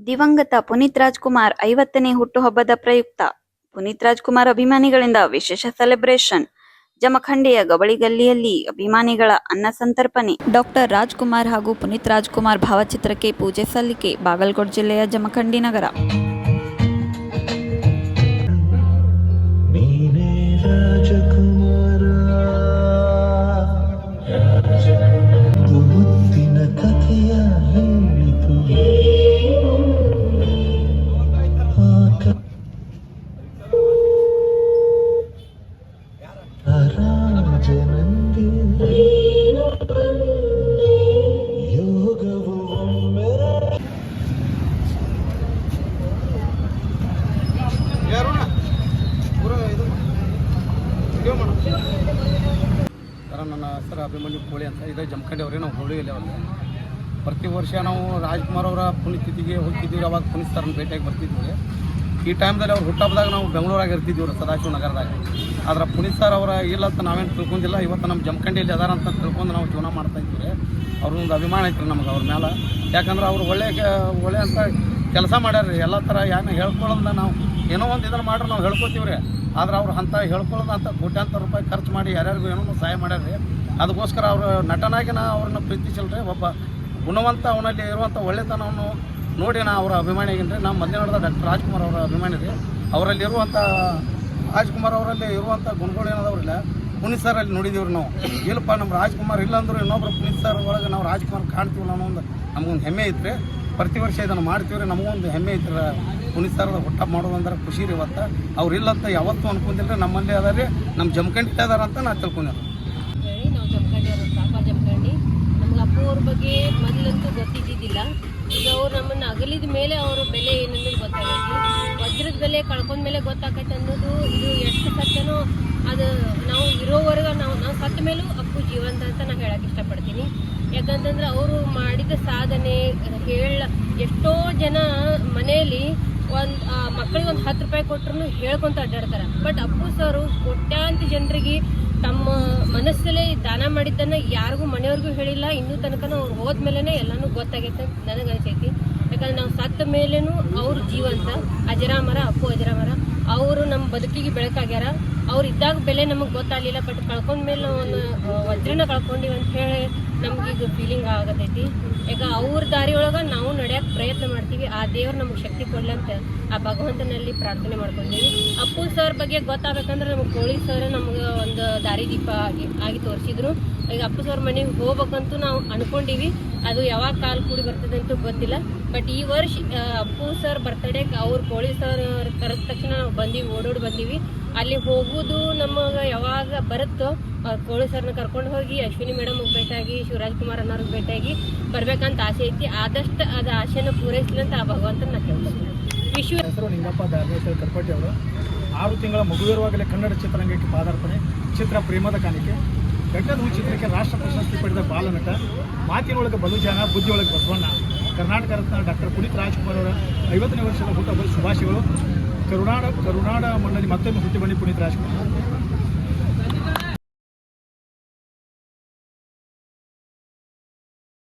ದಿವಂಗತ ಪುನೀತ್ ರಾಜ್ಕುಮಾರ್ 50ನೇ ಹುಟ್ಟುಹಬ್ಬದ ಪ್ರಯುಕ್ತ ಪುನೀತ್ ರಾಜ್ಕುಮಾರ್ ಅಭಿಮಾನಿಗಳಿಂದ ವಿಶೇಷ ಸೆಲೆಬ್ರೇಷನ್. ಜಮಖಂಡಿಯ ಗವಳಿಗಲ್ಲಿಯಲ್ಲಿ ಅಭಿಮಾನಿಗಳ ಅನ್ನ ಸಂತರ್ಪಣೆ. ಡಾಕ್ಟರ್ ರಾಜ್ಕುಮಾರ್ ಹಾಗೂ ಪುನೀತ್ ರಾಜ್ಕುಮಾರ್ ಭಾವಚಿತ್ರಕ್ಕೆ ಪೂಜೆ ಸಲ್ಲಿಕೆ. ಬಾಗಲಕೋಟೆ ಜಿಲ್ಲೆಯ ಜಮಖಂಡಿ ನಗರ. ನನ್ನ ಹೆಸರು ಅಭಿಮನ್ಯು ಕೋಳಿ ಅಂತ. ಇದೇ ಜಮಖಂಡಿ ಅವರೇ. ನಾವು ಹೋಳಿಯಲ್ಲಿ ಅವ್ರಿಗೆ ಪ್ರತಿ ವರ್ಷ ನಾವು ರಾಜ್ಕುಮಾರ್ ಅವರ ಪುಣ್ಯತಿಥಿಗೆ ಹೋಗ್ತಿದ್ದೀವಿ. ಅವಾಗ ಪುನೀತ್ ಸರ್ನ ಭೇಟಿಯಾಗಿ ಬರ್ತಿದ್ವಿ. ಈ ಟೈಮ್ದಲ್ಲಿ ಅವ್ರು ಹುಟ್ಟಹಬ್ಬದಾಗ ನಾವು ಬೆಂಗಳೂರಾಗ ಇರ್ತಿದ್ದೀವಿ, ಸದಾಶಿವ ನಗರದಾಗ. ಆದ್ರೆ ಪುನೀತ್ ಸರ್ ಅವರ ಇಲ್ಲ ಅಂತ ನಾವೇನು ತಿಳ್ಕೊಂಡಿಲ್ಲ. ಇವತ್ತು ನಮ್ಮ ಜಮಖಂಡಿಯಲ್ಲಿ ಅದಾರ ಅಂತ ತಿಳ್ಕೊಂಡು ನಾವು ಜೀವನ ಮಾಡ್ತಾ ಇದ್ದೀವಿ. ಅವ್ರೊಂದು ಅಭಿಮಾನ ಐತ್ರಿ ನಮ್ಗೆ ಅವ್ರ ಮೇಲೆ. ಯಾಕಂದ್ರೆ ಅವ್ರು ಒಳ್ಳೆ ಅಂತ ಕೆಲಸ ಮಾಡ್ಯಾರ್ರಿ. ಎಲ್ಲ ಥರ ಏನು ಹೇಳ್ಕೊಳ್ಳೋದನ್ನ ನಾವು ಏನೋ ಒಂದು ಇದನ್ನು ಮಾಡ್ರೆ ನಾವು ಹೇಳ್ಕೊತೀವಿ ರೀ. ಆದ್ರೆ ಅವ್ರು ಅಂತ ಹೇಳ್ಕೊಳ್ಳೋದು ಅಂತ ಕೋಟ್ಯಾಂತರ ರೂಪಾಯಿ ಖರ್ಚು ಮಾಡಿ ಯಾರ್ಯಾರಿಗೂ ಏನೋ ಸಹಾಯ ಮಾಡ್ಯಾರ್ರಿ. ಅದಕ್ಕೋಸ್ಕರ ಅವರು ನಟನಾಗಿ ನಾ ಅವ್ರನ್ನ ಪ್ರೀತಿಸಲ್ರಿ. ಒಬ್ಬ ಗುಣವಂತ ಅವನಲ್ಲಿ ಇರುವಂಥ ಒಳ್ಳೆತನವನ್ನು ನೋಡಿ ನಾ ಅವರ ಅಭಿಮಾನಿ ಆಗಿನ್ರಿ. ನಾವು ಮೊದಲೇ ನೋಡಿದ ಡಾಕ್ಟರ್ ರಾಜ್ಕುಮಾರ್ ಅವರ ಅಭಿಮಾನಿ ರೀ. ಅವರಲ್ಲಿರುವಂಥ ರಾಜ್ಕುಮಾರ್ ಅವರಲ್ಲಿ ಇರುವಂಥ ಗುಣಗಳು ಏನದವ್ರಿಲ್ಲ ಪುನೀತ್ ಸರ್ ಅಲ್ಲಿ ನೋಡಿದೀವ್ರಿ ನಾವು. ಇಲ್ಲಪ್ಪ ನಮ್ಮ ರಾಜ್ಕುಮಾರ್ ಇಲ್ಲಾಂದ್ರೆ ಇನ್ನೊಬ್ರು ಪುನೀತ್ ಸರ್ ಒಳಗೆ ನಾವು ರಾಜ್ಕುಮಾರ್ ಕಾಣ್ತೀವಲ್ಲ ಅನ್ನೋ ಒಂದು ನಮಗೊಂದು ಹೆಮ್ಮೆ ಐತ್ರಿ. ಪ್ರತಿ ವರ್ಷ ಇದನ್ನು ಮಾಡ್ತೀವಿ ರೀ. ನಮಗೊಂದು ಹೆಮ್ಮೆ ಐತ್ರಿ. ಪುನೀತ್ ಸರ್ದ ಹುಟ್ಟಹಬ್ಬ ಮಾಡೋದಂದ್ರೆ ಖುಷಿ ರೀ. ಇವತ್ತು ಅವ್ರು ಇಲ್ಲಂತ ಯಾವತ್ತೂ ಅನ್ಕೊಂಡಿಲ್ಲ. ನಮ್ಮಲ್ಲಿ ಅದ ರೀ, ನಮ್ಮ ಜಮಖಂಡಿ ಅದಾರ ಅಂತ ನಾ ತಿಳ್ಕೊಂಡೆ. ಹೇಳಿ ನಾವು ಜಮಖಂಡಿ ಅವರು ಸಾಪ ಜಮಖಂಡಿ. ನಮ್ಗೆ ಅಪ್ಪು ಅವ್ರ ಬಗ್ಗೆ ಮೊದಲಂತೂ ಗೊತ್ತಿದ್ದಿದ್ದಿಲ್ಲ. ಈಗ ಅವ್ರು ನಮ್ಮನ್ನು ಅಗಲಿದ ಮೇಲೆ ಅವರ ಬೆಲೆ ಏನನ್ನೋದು ಗೊತ್ತಾಗೈತಿ. ವಜ್ರದ ಬೆಲೆ ಕಳ್ಕೊಂಡ ಮೇಲೆ ಗೊತ್ತಾಗೈತೆ ಅನ್ನೋದು ಇದು ಎಷ್ಟು ಸತ್ಯನೋ ಅದು ನಾವು ಇರೋವರೆಗೆ ನಾವು ಸತ್ತ ಮೇಲೂ ಅಪ್ಪು ಜೀವಂತ ಅಂತ ನಾನು ಹೇಳಕ್ಕೆ ಇಷ್ಟಪಡ್ತೀನಿ. ಯಾಕಂತಂದ್ರೆ ಅವರು ಮಾಡಿದ ಸಾಧನೆ ಎಷ್ಟೋ ಜನ ಮನೆಯಲ್ಲಿ ಮಕ್ಕಳಿಗೆ ಒಂದು 10 ರೂಪಾಯಿ ಕೊಟ್ಟರು ಹೇಳ್ಕೊಂತ ಅಡ್ಡಾಡ್ತಾರೆ. ಬಟ್ ಅಪ್ಪು ಸರು ಕೋಟ್ಯಾಂತರ ಜನರಿಗೆ ತಮ್ಮ ಮನಸ್ಸಲ್ಲೇ ದಾನ ಮಾಡಿದ್ದನ್ನು ಯಾರಿಗೂ ಮನೆಯವ್ರಿಗೂ ಹೇಳಿಲ್ಲ. ಇನ್ನೂ ತನಕ ಅವ್ರು ಹೋದ್ಮೇಲೆ ಎಲ್ಲನೂ ಗೊತ್ತಾಗೈತೆ ನನಗೆ ಅನಿಸೈತಿ. ಯಾಕಂದ್ರೆ ನಾವು ಸತ್ತ ಮೇಲೇನು ಅವ್ರು ಜೀವಂತ ಅಜರಾಮರ. ಅಪ್ಪು ಅಜರಾಮರ. ಅವರು ನಮ್ಮ ಬದುಕಿಗೆ ಬೆಳಕಾಗ್ಯಾರ. ಅವ್ರು ಇದ್ದಾಗ ಬೆಲೆ ನಮಗೆ ಗೊತ್ತಾಗಲಿಲ್ಲ. ಬಟ್ ಕಳ್ಕೊಂಡ್ಮೇಲೆ ನಾವು ಒಂದು ವಜ್ರನ ಕಳ್ಕೊಂಡಿವಿ ಅಂತ ಹೇಳಿ ನಮಗೀಗ ಫೀಲಿಂಗ್ ಆಗತೈತಿ. ಈಗ ಅವ್ರ ದಾರಿಯೊಳಗೆ ನಾವು ನಡೆಯೋಕ್ಕೆ ಪ್ರಯತ್ನ ಮಾಡ್ತೀವಿ. ಆ ದೇವ್ರು ನಮಗೆ ಶಕ್ತಿ ಕೊಡ್ಲಿ ಅಂತ ಆ ಭಗವಂತನಲ್ಲಿ ಪ್ರಾರ್ಥನೆ ಮಾಡ್ಕೊಂತೀವಿ. ಅಪ್ಪು ಸರ್ ಬಗ್ಗೆ ಗೊತ್ತಾಗಬೇಕಂದ್ರೆ ನಮಗೆ ಕೋಳಿ ಸರ್ ನಮ್ಗೆ ಒಂದು ದಾರಿದೀಪ ಆಗಿ ತೋರಿಸಿದ್ರು. ಈಗ ಅಪ್ಪು ಸರ್ ಮನೆಗೆ ಹೋಗ್ಬೇಕಂತೂ ನಾವು ಅನ್ಕೊಂಡಿವಿ. ಅದು ಯಾವಾಗ ಕಾಲು ಕೂಡಿ ಬರ್ತದೆ ಅಂತೂ ಗೊತ್ತಿಲ್ಲ. ಬಟ್ ಈ ವರ್ಷ ಅಪ್ಪು ಸರ್ ಬರ್ತಡೇಗೆ ಅವ್ರು ಕೋಳಿ ಸರ್ ಕರೆದ ತಕ್ಷಣ ನಾವು ಬಂದೀವಿ, ಓಡೋಡಿ ಬಂದೀವಿ. ಅಲ್ಲಿ ಹೋಗೋದು ನಮಗೆ ಯಾವಾಗ ಬರುತ್ತೋ ಕೋಳಿ ಸರ್ನ ಕರ್ಕೊಂಡು ಹೋಗಿ ಅಶ್ವಿನಿ ಮೇಡಮ್ಗೆ ಭೇಟಿಯಾಗಿ ಶಿವರಾಜ್ ಕುಮಾರ್ ಅನ್ನೋರ್ಗೆ ಭೇಟಿಯಾಗಿ ಬರ್ಬೇಕಂತ ಆಸೆ ಐತಿ. ಆದಷ್ಟು ಅದು ಆಸೆನ ಪೂರೈಸಲಿ ಅಂತ ಆ ಭಗವಂತನ ನಾ ಕೇಳ್ತೀನಿ. ಹೆಸರು ನಿಂಗಪ್ಪ ಧಾರ್ಮೇಶ್ವರ ಕರ್ಪಟ್ಟಿ ಅವರು. 6 ತಿಂಗಳ ಮಗುವಿರುವಾಗಲೇ ಕನ್ನಡ ಚಿತ್ರರಂಗಕ್ಕೆ ಪಾದಾರ್ಪಣೆ. ಚಿತ್ರ ಪ್ರೇಮದ ಕಾಣಿಕೆ. ಗಡ್ಡದ ಹೂ ಚಿತ್ರಕ್ಕೆ ರಾಷ್ಟ್ರ ಪ್ರಶಸ್ತಿ ಪಡೆದ ಬಾಲನಟ. ಮಾತಿನೊಳಗೆ ಬಲುಜಾನ, ಬುದ್ಧಿಯೊಳಗೆ ಬಸವಣ್ಣ. ಕರ್ನಾಟಕ ರತ್ನ ಡಾಕ್ಟರ್ ಪುನೀತ್ ರಾಜ್ಕುಮಾರ್ ಅವರ 50ನೇ ವರ್ಷದ ಹುಟ್ಟುಹಬ್ಬದ ಶುಭಾಶಯಗಳು. ಕರುನಾಡ ಮಣ್ಣಲ್ಲಿ ಮತ್ತೊಮ್ಮೆ ಹುಟ್ಟಿ ಬನ್ನಿ ಪುನೀತ್ ರಾಜ್ಕುಮಾರ್.